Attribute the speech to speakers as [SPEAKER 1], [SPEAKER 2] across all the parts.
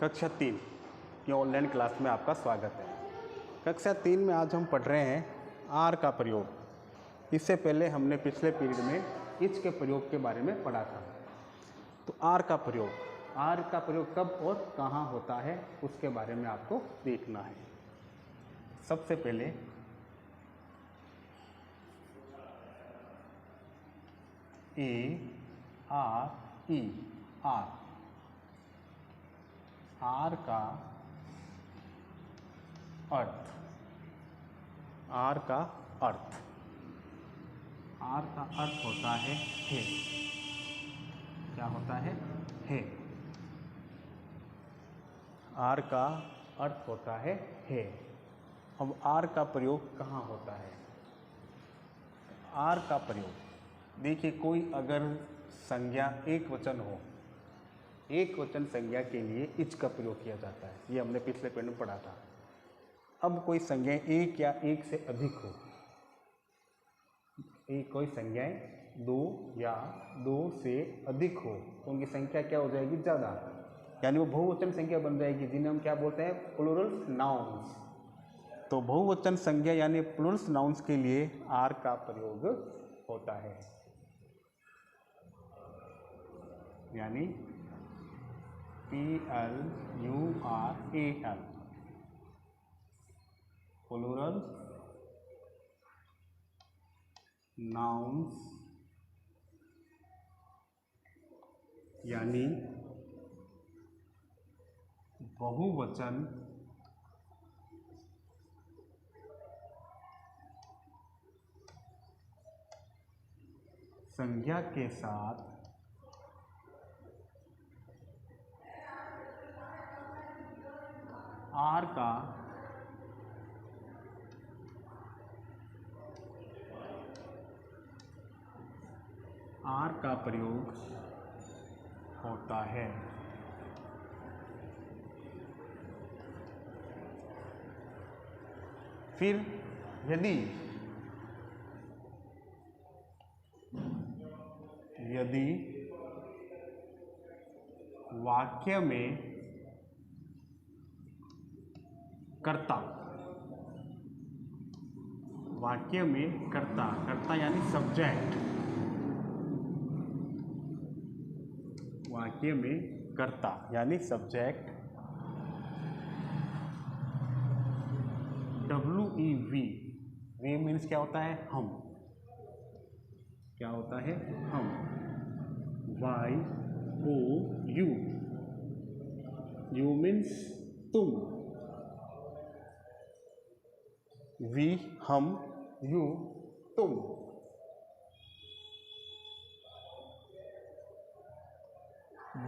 [SPEAKER 1] कक्षा 3 की online class में आपका स्वागत है। कक्षा 3 में आज हम पढ़ रहे हैं आर का प्रयोग। इससे पहले हमने पिछले पीरियड में इच के प्रयोग के बारे में पढ़ा था। तो आर का प्रयोग कब और कहाँ होता है उसके बारे में आपको देखना है। सबसे पहले आर का अर्थ। आर का अर्थ होता है है। क्या होता है? है। आर का अर्थ होता है है। अब आर का प्रयोग कहाँ होता है? आर का प्रयोग देखिए, कोई अगर संज्ञा एक वचन हो, एक वचन संज्ञा के लिए इच का प्रयोग किया जाता है। ये हमने पिछले पीरियड में पढ़ा था। अब कोई संज्ञा एक या एक से अधिक हो, कोई संज्ञाएं दो या दो से अधिक हो तो उनकी संख्या क्या हो जाएगी? ज़्यादा, यानी वो बहुवचन संख्या बन जाएगी, जिन्हें हम क्या बोलते हैं? Plural nouns. तो बहुवचन संज्ञा यानी प्लूरल नाउन्स के लिए आर का प्रयोग होता है, यानी PLURAL, प्लूरल नाउन्स, यानी बहुवचन संज्ञा के साथ आर का प्रयोग होता है। फिर यदि वाक्य में कर्ता यानी सब्जेक्ट, वाक्य में कर्ता यानी सब्जेक्ट WEV, वे मीन्स क्या होता है? हम। क्या होता है? हम। YOU, यू मीन्स तुम। वी हम, यू तुम।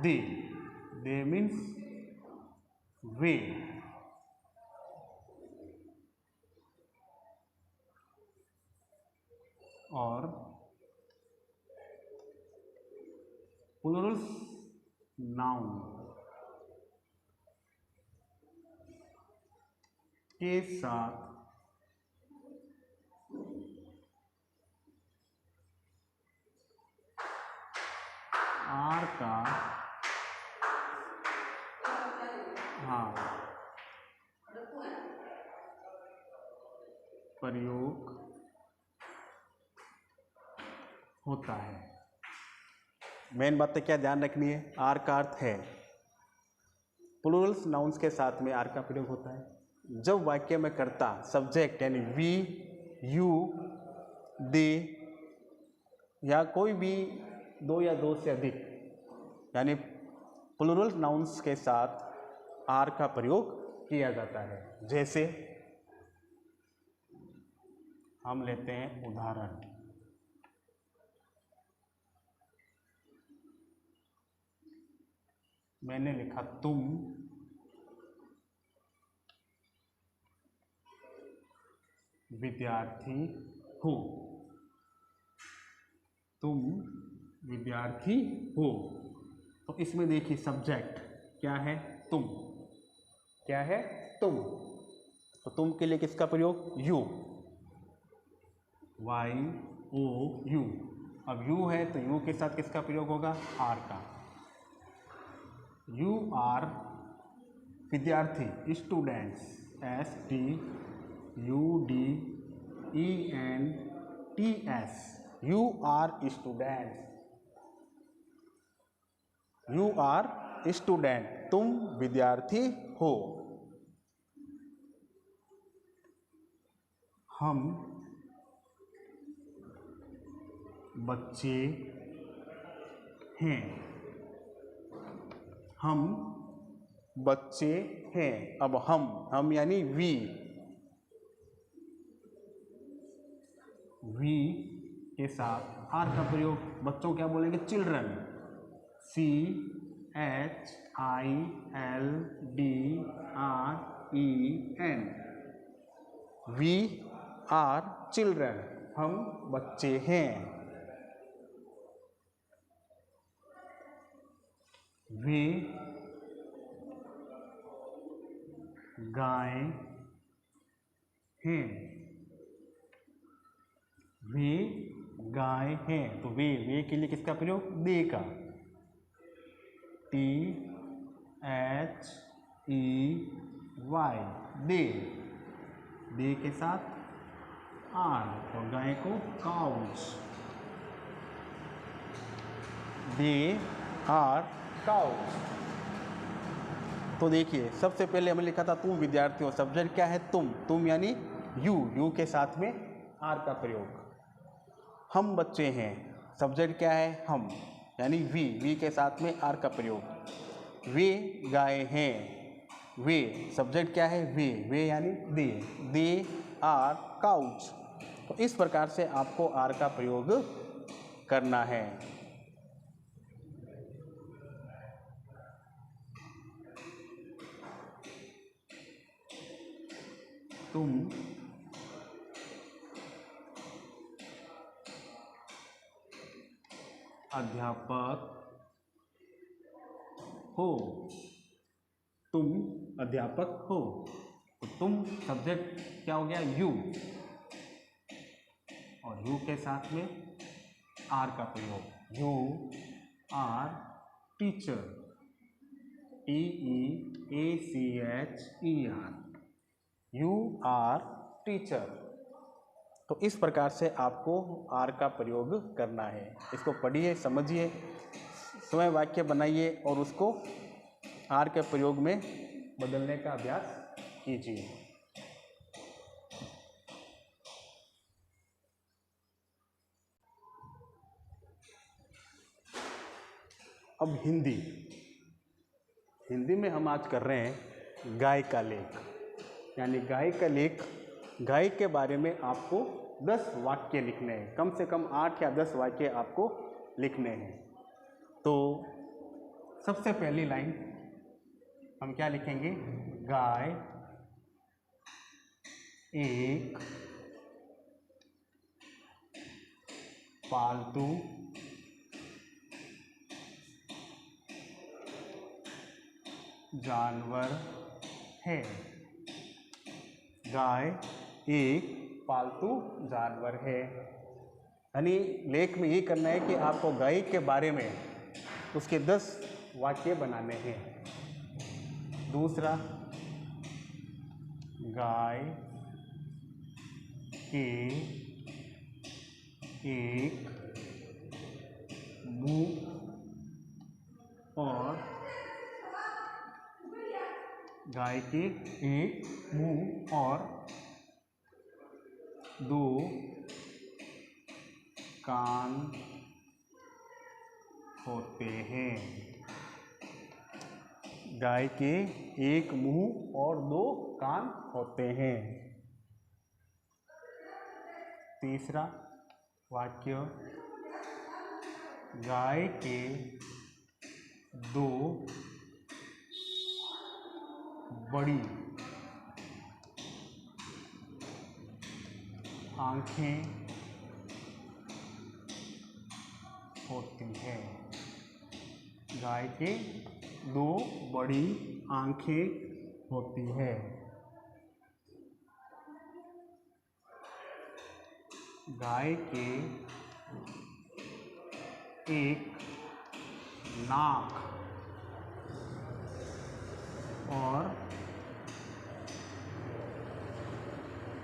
[SPEAKER 1] दे मीन्स वे। और प्लूरल नाउन के साथ आर का प्रयोग होता है। मेन बात तो क्या ध्यान रखनी है? आर का अर्थ है। प्लूरल नाउन्स के साथ में आर का प्रयोग होता है जब वाक्य में कर्ता सब्जेक्ट यानी वी, यू, दे या कोई भी दो या दो से अधिक यानी प्लूरल नाउन्स के साथ आर का प्रयोग किया जाता है। जैसे हम लेते हैं उदाहरण, मैंने लिखा तुम विद्यार्थी हो। तुम विद्यार्थी हो, तो इसमें देखिए सब्जेक्ट क्या है? तुम। क्या है? तुम। तो तुम के लिए किसका प्रयोग? You, YOU। अब यू है तो यू के साथ किसका प्रयोग होगा? आर का। यू आर विद्यार्थी, students, STUDENTS, you are students, you are student, तुम विद्यार्थी हो। हम बच्चे हैं, हम बच्चे हैं। अब हम यानी वी के साथ आर का प्रयोग, बच्चों क्या बोलेंगे, children, CHILDREN, we are children, हम बच्चे हैं। वे गाय हैं, वे गाय हैं। तो वे के लिए किसका प्रयोग, दे का, THEY, दे के साथ आर, और गाय को काउज, दे आर काउज। तो देखिए सबसे पहले हमने लिखा था तुम विद्यार्थी हो, सब्जेक्ट क्या है, तुम यानी यू के साथ में आर का प्रयोग। हम बच्चे हैं, सब्जेक्ट क्या है, हम यानी वी के साथ में आर का प्रयोग। वे गाय हैं, वे सब्जेक्ट क्या है, वे यानी दे आर काउच। तो इस प्रकार से आपको आर का प्रयोग करना है। तुम अध्यापक हो, तुम अध्यापक हो। तो तुम सब्जेक्ट क्या हो गया, यू, और यू के साथ में आर का प्रयोग, you are teacher, TEACHER, you are teacher. तो इस प्रकार से आपको आर का प्रयोग करना है। इसको पढ़िए, समझिए, स्वयं वाक्य बनाइए और उसको आर के प्रयोग में बदलने का अभ्यास कीजिए। अब हिंदी में हम आज कर रहे हैं गाय का लेख, यानी गाय का लेख। गाय के बारे में आपको 10 वाक्य लिखने हैं, कम से कम 8 या 10 वाक्य आपको लिखने हैं। तो सबसे पहली लाइन हम क्या लिखेंगे, गाय एक पालतू जानवर है। गाय एक पालतू जानवर है, यानी लेख में ये करना है कि आपको गाय के बारे में उसके 10 वाक्य बनाने हैं। दूसरा, गाय के एक मुंह और गाय के एक मुंह और 2 कान होते हैं। गाय के एक मुंह और 2 कान होते हैं। तीसरा वाक्य, गाय के 2 बड़ी आंखें होती हैं। गाय के 2 बड़ी आंखें होती हैं। गाय के एक नाक और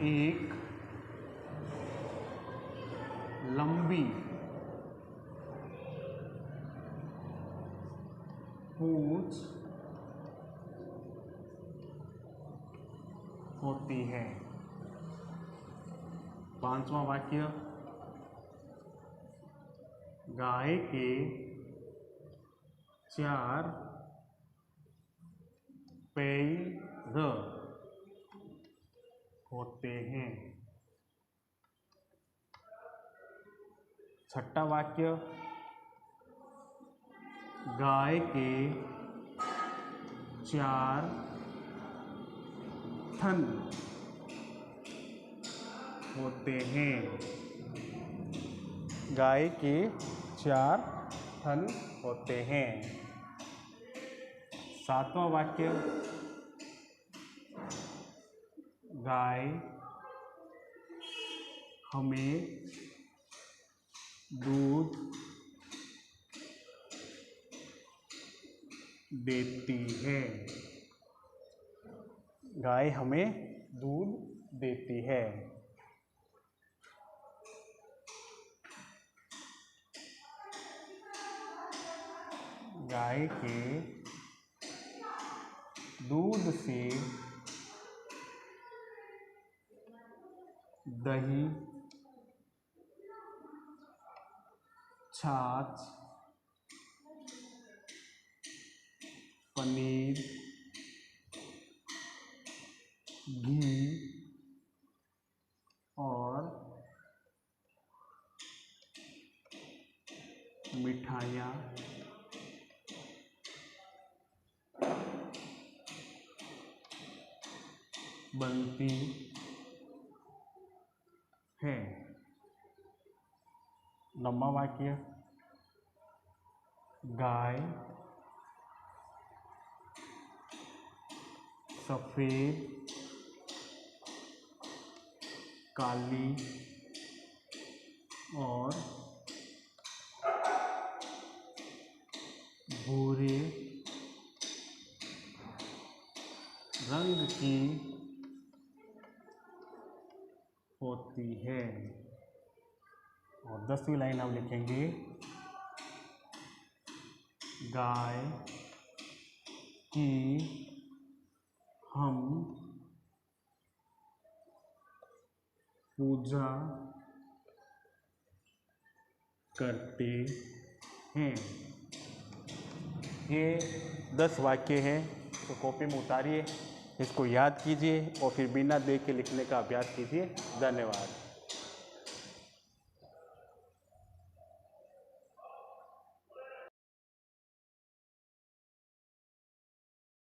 [SPEAKER 1] एक लंबी पूंछ होती है। 5वां वाक्य, गाय के 4 पैर होते हैं। 6वां वाक्य, गाय के 4 थन होते हैं। गाय के 4 थन होते हैं। 7वां वाक्य, गाय हमें दूध देती है। गाय हमें दूध देती है। गाय के दूध से दही, छाछ, पनीर, घी और मिठाइयाँ बनती है। 9वां वाक्य, गाय सफेद, काली और भूरे रंग की होती है। और 10वीं लाइन हम लिखेंगे, गाय की हम पूजा करते हैं। ये 10 वाक्य हैं, तो कॉपी में उतारिए, इसको याद कीजिए और फिर बिना देख के लिखने का अभ्यास कीजिए। धन्यवाद।